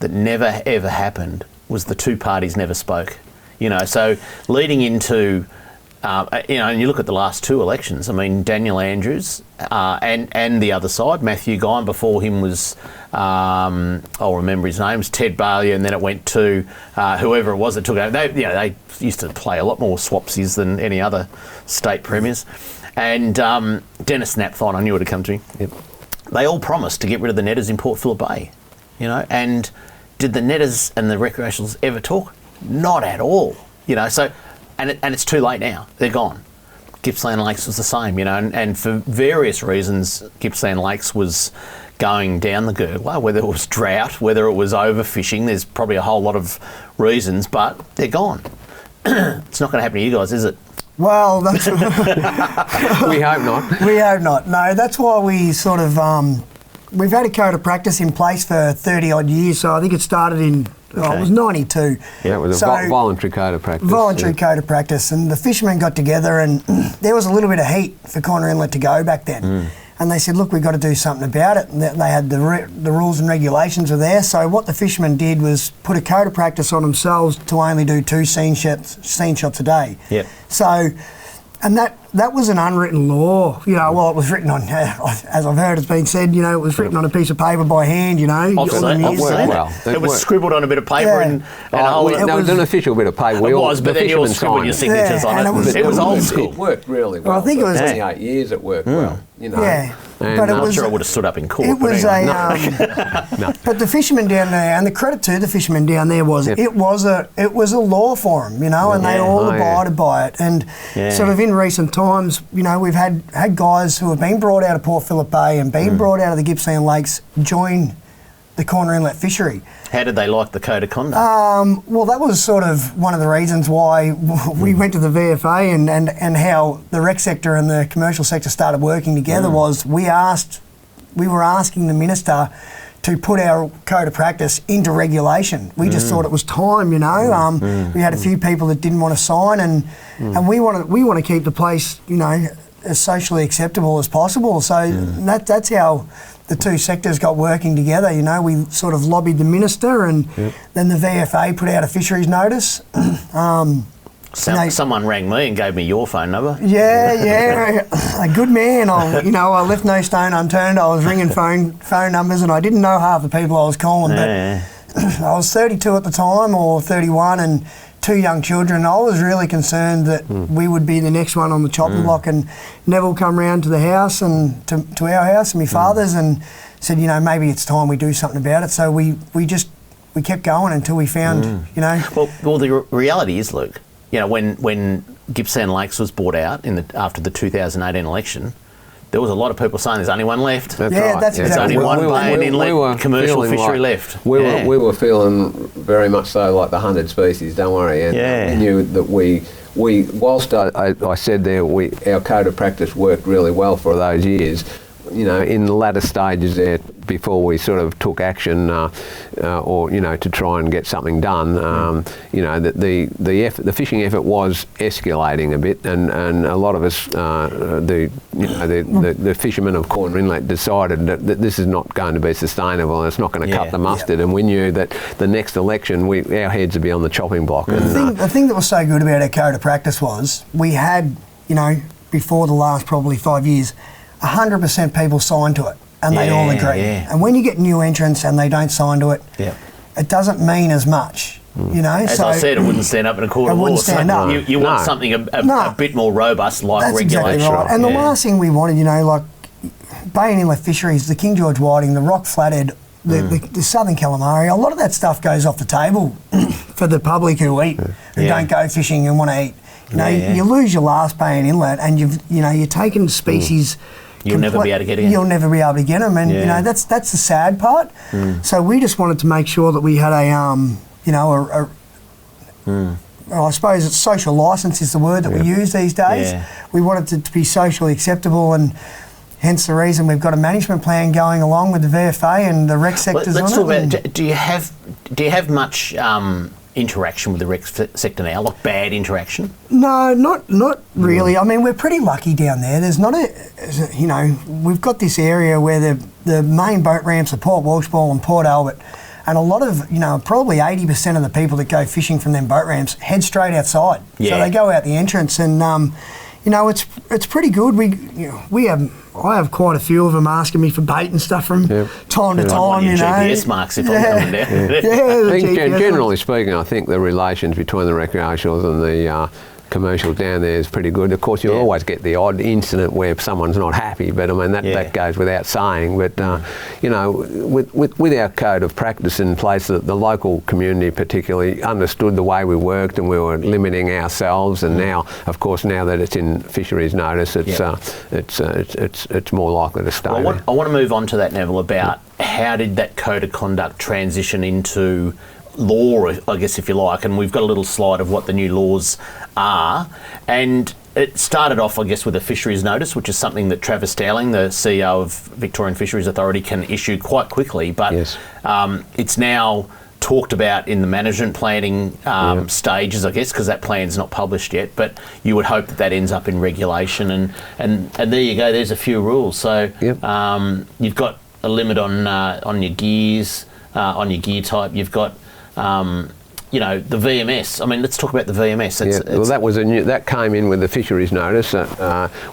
that never ever happened was the 2 parties never spoke, you know. So leading into, you know, and you look at the last 2 elections, I mean, Daniel Andrews and the other side, Matthew Guy, and before him was, I'll remember his name, it was Ted Baillieu, and then it went to whoever it was that took over. They used to play a lot more swapsies than any other state premiers. And Dennis Napthine, I knew it would come to me. Yep. They all promised to get rid of the netters in Port Phillip Bay, you know, and did the netters and the recreationals ever talk? Not at all, you know. So, and it's too late now. They're gone. Gippsland Lakes was the same, you know, and for various reasons, Gippsland Lakes was going down the gurgler, whether it was drought, whether it was overfishing. There's probably a whole lot of reasons, but they're gone. It's not going to happen to you guys, is it? Well, that's we hope not. We hope not. No, that's why we sort of we've had a code of practice in place for 30 odd years. So I think it started in it was 92. Yeah, it was a voluntary code of practice. Voluntary code of practice, and the fishermen got together, and there was a little bit of heat for Corner Inlet to go back then. And they said, look, we've got to do something about it. And they had the rules and regulations were there. So what the fishermen did was put a code of practice on themselves to only do 2 scene shots a day. Yep. So, and that was an unwritten law. You know, well, it was written on, as I've heard it's been said, you know, it was written on a piece of paper by hand, you know. It was scribbled on a bit of paper and it was an official bit of paper. It was, but then you all scribbled your signatures on it. It was old school. It worked really well. I think it was 28 years it worked well, you know. Yeah. But I'm sure I would have stood up in court. It was but the fishermen down there, and the credit to the fishermen down there was it was a law for them, you know, and they all abided by it. And sort of in recent times, you know, we've had guys who have been brought out of Port Phillip Bay and been brought out of the Gippsland Lakes join the Corner Inlet fishery. How did they like the code of conduct? Well, that was sort of one of the reasons why we went to the VFA and how the rec sector and the commercial sector started working together was we were asking the minister to put our code of practice into regulation. We just thought it was time, you know. We had a few people that didn't want to sign, and we want to keep the place, you know, as socially acceptable as possible. So that's how the 2 sectors got working together. You know, we sort of lobbied the minister, and then the VFA put out a fisheries notice. Someone rang me and gave me your phone number. Yeah, a good man. I left no stone unturned. I was ringing phone numbers, and I didn't know half the people I was calling. But I was 32 at the time, or 31, and 2 young children. I was really concerned that we would be the next one on the chopping block. And Neville come round to the house and to our house and my father's and said, you know, maybe it's time we do something about it. So we just we kept going until we found, you know. Well, the reality is, Luke, you know, when Gippsland Lakes was bought out after the 2018 election, there was a lot of people saying there's only one left. That's Yeah, right. that's There's exactly only right. one bay and inlet commercial feeling fishery like- left. We Yeah. were feeling very much so like the 100 species, don't worry. And Yeah. we knew that we whilst I said there, our code of practice worked really well for those years. You know, in the latter stages there, before we sort of took action, or you know, to try and get something done, you know, the fishing effort was escalating a bit, and a lot of us, the fishermen of Corner Inlet decided that this is not going to be sustainable, and it's not going to cut the mustard, and we knew that the next election, our heads would be on the chopping block. And, The thing that was so good about our code of practice was we had, you know, before the last probably 5 years, 100% people signed to it, and they all agree. Yeah. And when you get new entrants and they don't sign to it, it doesn't mean as much, you know. As I said, it wouldn't stand up in a court of law. It wouldn't stand up. You want something a bit more robust, like That's regulation. exactly right. And the last thing we wanted, you know, like Bay and Inlet Fisheries, the King George Whiting, the Rock Flathead, the Southern Calamari, a lot of that stuff goes off the table for the public who eat, who don't go fishing and want to eat. You know, you lose your last Bay and Inlet, and you're taking species. You'll never be able to get again. You'll never be able to get them, and you know that's the sad part. So we just wanted to make sure that we had a I suppose it's social license is the word that we use these days. Yeah. We wanted it to be socially acceptable, and hence the reason we've got a management plan going along with the VFA and the rec sectors. Let's on talk it. about. Do you have much interaction with the rec sector now, like bad interaction? No, not really. I mean, we're pretty lucky down there. There's not we've got this area where the main boat ramps are Port Walshball and Port Albert, and a lot of, probably 80% of the people that go fishing from them boat ramps head straight outside. Yeah. So they go out the entrance, and it's pretty good. I have quite a few of them asking me for bait and stuff from time to time. GPS marks if I'm coming down. I think generally speaking, I think the relations between the recreationals and the commercial down there is pretty good. Of course, you'll always get the odd incident where someone's not happy, but I mean that goes without saying. But with our code of practice in place, the local community particularly understood the way we worked, and we were limiting ourselves. And now, of course, now that it's in Fisheries notice, it's more likely to stay. Well, I want to move on to that, Neville, about how did that code of conduct transition into law, I guess, if you like, and we've got a little slide of what the new laws are. And it started off, I guess, with a fisheries notice, which is something that Travis Dowling, the CEO of Victorian Fisheries Authority, can issue quite quickly, but it's now talked about in the management planning stages, I guess, because that plan's not published yet, but you would hope that ends up in regulation, and there you go, there's a few rules. So you've got a limit on your gears, on your gear type. You've got the VMS. I mean, let's talk about the VMS. Well, that came in with the fisheries notice,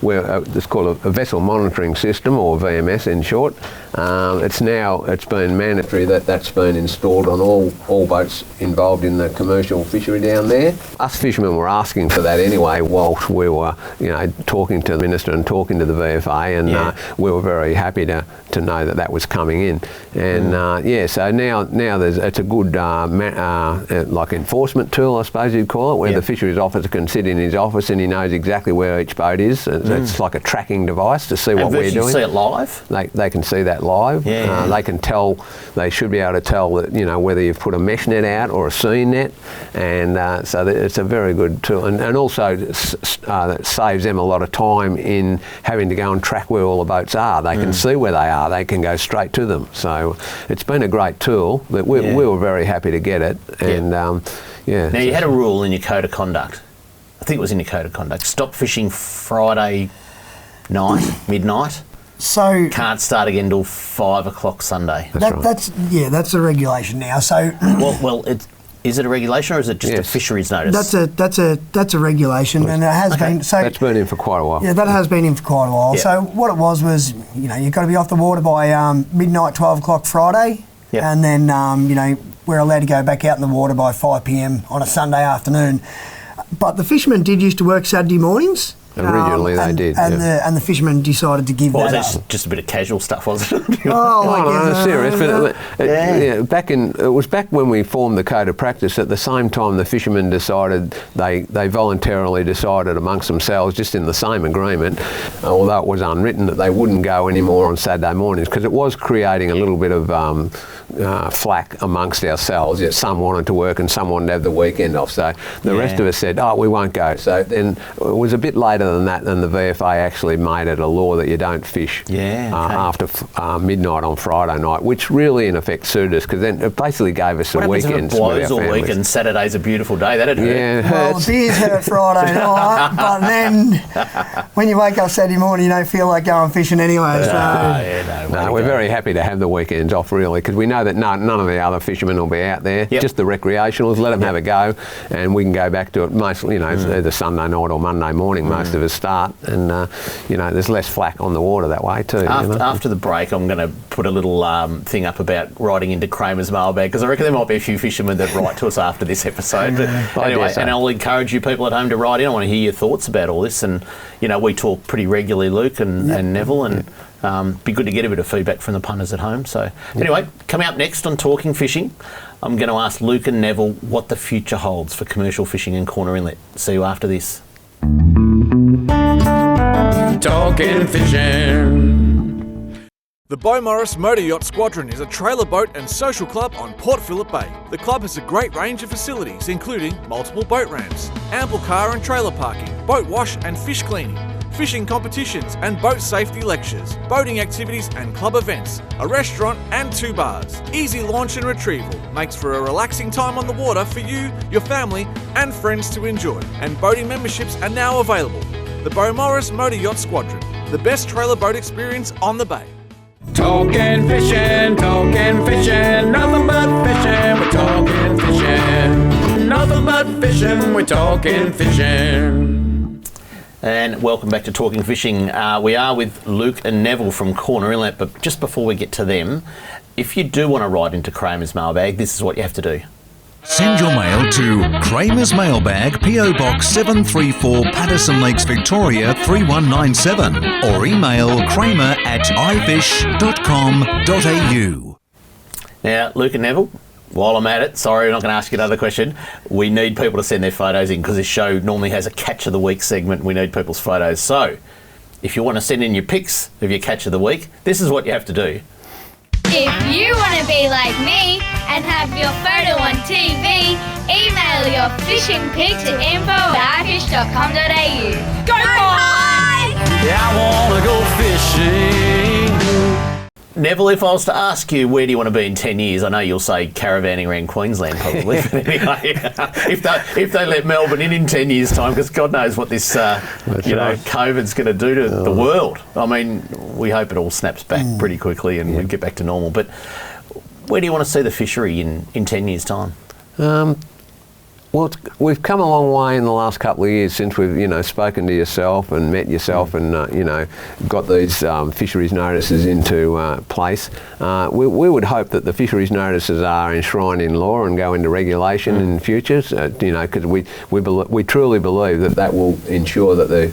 where it's called a vessel monitoring system, or VMS in short. It's been mandatory that's been installed on all boats involved in the commercial fishery down there. Us fishermen were asking for that anyway, whilst we were talking to the minister and talking to the VFA, and we were very happy to know that was coming in. And so now it's a good like enforcement tool, I suppose you'd call it, where the fisheries officer can sit in his office and he knows exactly where each boat is. It's like a tracking device to see what we're doing. See it live? They can see that live. They can tell. They should be able to tell that whether you've put a mesh net out or a seine net, and so it's a very good tool. And also that saves them a lot of time in having to go and track where all the boats are. They can see where they are. They can go straight to them. So it's been a great tool. But we were very happy to get it. And Now you had a rule in your code of conduct. I think it was in your code of conduct. Stop fishing Friday night, midnight. So can't start again till 5 o'clock Sunday. That's a regulation now. So is it a regulation, or is it just a fisheries notice? That's a regulation, and it has been. So that's been in for quite a while. Yeah, that has been in for quite a while. So what it was you've got to be off the water by midnight, 12 o'clock Friday, and then we're allowed to go back out in the water by 5 p.m. on a Sunday afternoon. But the fishermen did used to work Saturday mornings, Originally they did. And the fishermen decided to give that was up. it just a bit of casual stuff, wasn't it? No, serious. But it was back when we formed the code of practice. At the same time, the fishermen decided they voluntarily decided amongst themselves, just in the same agreement, although it was unwritten, that they wouldn't go anymore on Saturday mornings because it was creating a little bit of flack amongst ourselves. Some wanted to work and some wanted to have the weekend off. So the rest of us said, "Oh, we won't go." So then it was a bit later than that, and the VFA actually made it a law that you don't fish after midnight on Friday night, which really in effect suited us because then it basically gave us a weekend. If it blows all week and Saturday's a beautiful day, that'd hurt. Yeah, well, the beers hurt Friday night, but then when you wake up Saturday morning, you don't feel like going fishing anyway. No, we're very happy to have the weekends off really because we know that none of the other fishermen will be out there. Just the recreationals. Let them have a go, and we can go back to it mostly. Either Sunday night or Monday morning. Most of us start, and there's less flack on the water that way too. After the break, I'm going to put a little thing up about writing into Kramer's mailbag because I reckon there might be a few fishermen that write to us after this episode. But anyway, and I'll encourage you people at home to write in. I want to hear your thoughts about all this, and we talk pretty regularly, Luke and Neville, and be good to get a bit of feedback from the punters at home. So anyway, coming up next on Talking Fishing, I'm going to ask Luke and Neville what the future holds for commercial fishing in Corner Inlet. See you after this. Talking fishing. The Beaumaris Motor Yacht Squadron is a trailer boat and social club on Port Phillip Bay. The club has a great range of facilities including multiple boat ramps, ample car and trailer parking, boat wash and fish cleaning, fishing competitions and boat safety lectures, boating activities and club events, a restaurant and 2 bars. Easy launch and retrieval makes for a relaxing time on the water for you, your family and friends to enjoy. And boating memberships are now available. The Beaumaris Motor Yacht Squadron, the best trailer boat experience on the bay. Talking fishing, nothing but fishing, we're talking fishing. Nothing but fishing, we're talking fishing. And welcome back to Talking Fishing. We are with Luke and Neville from Corner Inlet, but just before we get to them, if you do want to write into Kramer's mailbag, this is what you have to do. Send your mail to Kramer's Mailbag, PO Box 734, Patterson Lakes, Victoria 3197, or email kramer@ifish.com.au. Now, Luke and Neville, while I'm at it, sorry, I'm not going to ask you another question. We need people to send their photos in because this show normally has a Catch of the Week segment. We need people's photos. So, if you want to send in your pics of your Catch of the Week, this is what you have to do. If you want to be like me and have your photo on TV, email your fishing pic to info@ifish.com.au. Go Pies! Yeah, I want to go fishing. Neville, if I was to ask you where do you want to be in 10 years, I know you'll say caravanning around Queensland probably. But anyway, if they let Melbourne in 10 years' time, because God knows what this COVID's going to do to the world. I mean, we hope it all snaps back pretty quickly and we get back to normal. But where do you want to see the fishery in 10 years' time? Well, we've come a long way in the last couple of years since we've, spoken to yourself and met yourself and, got these fisheries notices into place. We would hope that the fisheries notices are enshrined in law and go into regulation in futures, because we truly believe that will ensure that the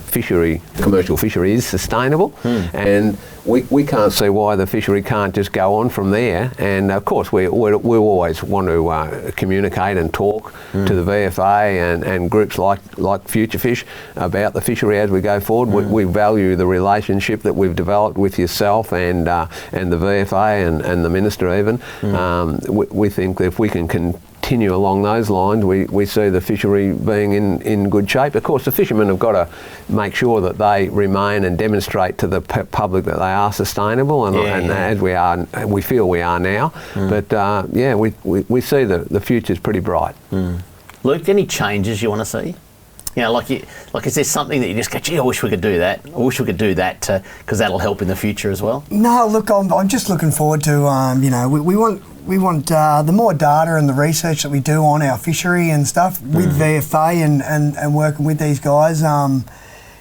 commercial fishery is sustainable. And we can't see why the fishery can't just go on from there. And of course, we always want to communicate and talk to the VFA and groups like Future Fish about the fishery as we go forward. We value the relationship that we've developed with yourself and the VFA and the Minister even. We think that if we can continue along those lines, we see the fishery being in good shape. Of course, the fishermen have got to make sure that they remain and demonstrate to the public that they are sustainable, and as we feel we are now. But we see the future's pretty bright. Luke, any changes you want to see? Is there something that you just go, gee, I wish we could do that. I wish we could do that because that'll help in the future as well. No, look, I'm just looking forward to, we want the more data and the research that we do on our fishery and stuff with VFA and working with these guys.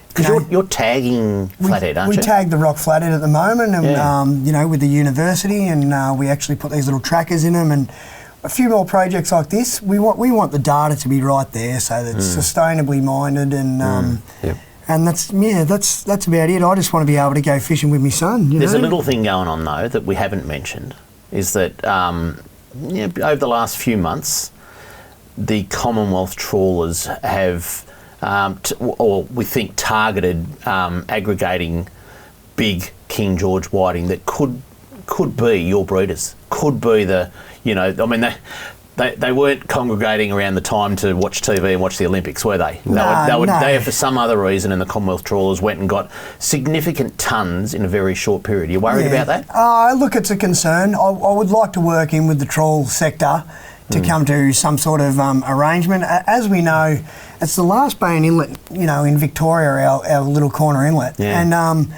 Because you're tagging flathead, aren't you? We tag the rock flathead at the moment, and with the university, and we actually put these little trackers in them, and a few more projects like this. We want the data to be right there, so that it's sustainably minded, and And that's about it. I just want to be able to go fishing with my son. There's a little thing going on though that we haven't mentioned, is that over the last few months, the Commonwealth trawlers have, or we think, targeted aggregating big King George whiting that could be your breeders, could be the, They weren't congregating around the time to watch TV and watch the Olympics, were they? They, for some other reason, and the Commonwealth trawlers went and got significant tons in a very short period. Are you worried about that? Look, it's a concern. I would like to work in with the trawl sector to come to some sort of arrangement. As we know, it's the last bay and inlet, in Victoria, our little Corner Inlet. Yeah. And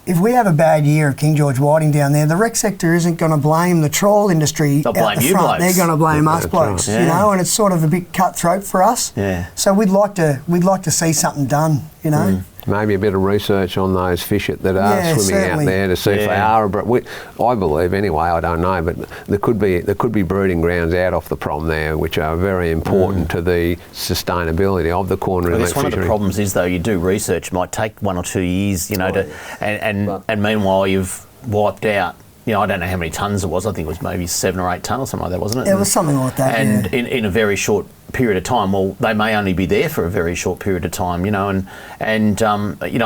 if we have a bad year of King George whiting down there, the rec sector isn't going to blame the trawl industry They'll blame at the you front. blokes. They're going to blame us blokes, and it's sort of a bit cutthroat for us. Yeah. So we'd like to see something done, Maybe a bit of research on those fish that are swimming certainly. out there to see if they are. I believe anyway. I don't know, but there could be breeding grounds out off the prom there, which are very important to the sustainability of the Corner Inlet fishery. One of the problems is though, you do research, it might take 1 or 2 years, and meanwhile you've wiped out. I don't know how many tonnes it was. I think it was maybe 7 or 8 tonnes or something like that, wasn't it? It was something like that. And in a very short period of time, well, they may only be there for a very short period of time, I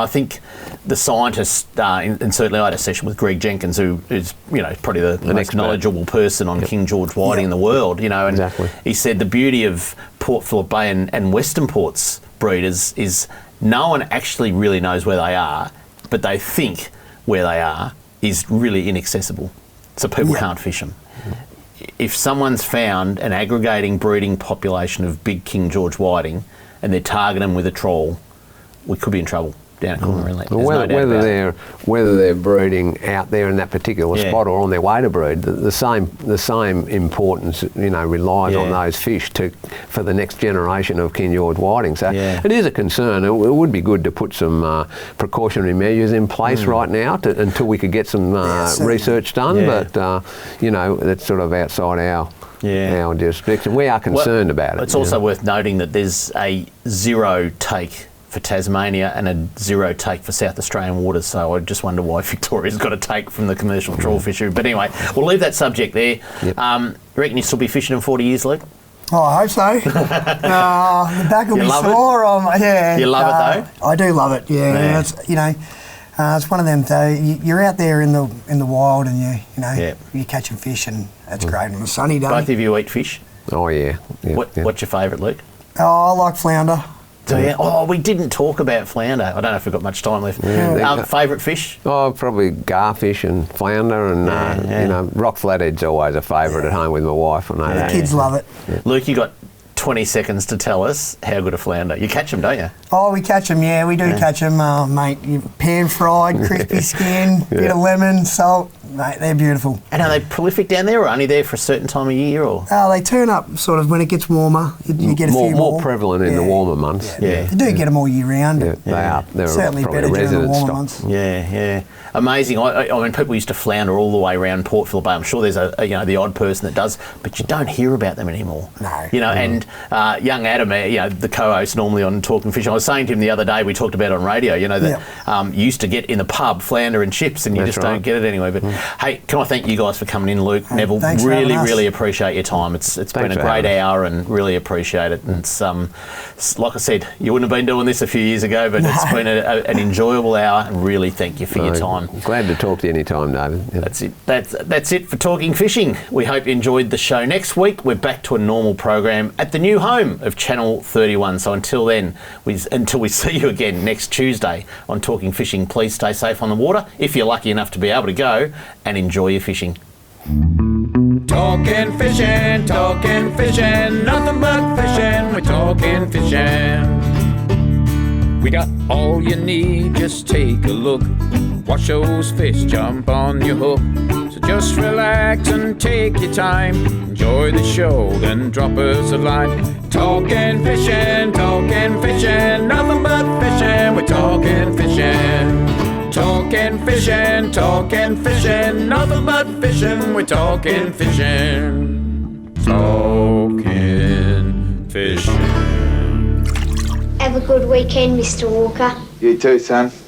think the scientists, and certainly I had a session with Greg Jenkins, who is, probably the most expert. knowledgeable person on King George whiting in the world, and Exactly. he said the beauty of Port Phillip Bay and Western Port's breeders is no one actually really knows where they are, but they think where they are is really inaccessible, so people can't fish them. If someone's found an aggregating breeding population of big King George whiting and they're targeting them with a trawl, we could be in trouble down at Corner Inlet. Whether they're breeding out there in that particular spot or on their way to breed, the same importance relies on those fish for the next generation of King George whiting. So it is a concern. It would be good to put some precautionary measures in place right now until we could get some research done. But that's sort of outside our jurisdiction. We are concerned about it. It's also worth noting that there's a zero take for Tasmania and a zero take for South Australian waters, so I just wonder why Victoria's got a take from the commercial trawl fishery. But anyway, we'll leave that subject there. Reckon you'll still be fishing in 40 years, Luke? Oh, I hope so. The back will be sore. You love it though? I do love it. Yeah. It's one of them though. You're out there in the wild and you're catching fish and it's great on a sunny day. Both of you eat fish? Oh yeah. What's your favourite, Luke? Oh, I like flounder. So, Oh, we didn't talk about flounder. I don't know if we've got much time left. Favourite fish? Oh, probably garfish and flounder and rock flathead's always a favourite at home with my wife. I know that. The kids love it. Luke, you got 20 seconds to tell us how good a flounder. You catch them, don't you? Oh, we catch them, we do catch them, mate. Pan-fried, crispy skin, bit of lemon, salt. Mate, they're beautiful. And are they prolific down there or only there for a certain time of year? Or they turn up sort of when it gets warmer. You get a few more. More prevalent in the warmer months. You do get them all year round. They are. They're certainly better during the warmer months. Yeah. Amazing. I mean, people used to flounder all the way around Port Phillip Bay. I'm sure there's the odd person that does, but you don't hear about them anymore. No. And young Adam, the co-host normally on Talking Fishing, I was saying to him the other day, we talked about it on radio, that you used to get in the pub flounder and chips, and you just don't get it anyway. But hey, can I thank you guys for coming in, Luke, Neville? Really appreciate your time. It's been a great hour, and really appreciate it. And it's like I said, you wouldn't have been doing this a few years ago, but it's been an enjoyable hour. And really thank you for your time. Glad to talk to you anytime, David. That's it. That's it for Talking Fishing. We hope you enjoyed the show. Next week we're back to a normal program at the new home of Channel 31. So until then, until we see you again next Tuesday on Talking Fishing, please stay safe on the water if you're lucky enough to be able to go, and enjoy your fishing. Talking fishing, nothing but fishing, we're talking fishing. We got all you need, just take a look. Watch those fish jump on your hook. So just relax and take your time. Enjoy the show, then drop us a line. Talking fishing, nothing but fishing, we're talking fishing. Talking fishing, nothing but fishing, we're talking fishing. Talking fishing. And have a good weekend, Mr. Walker. You too, son.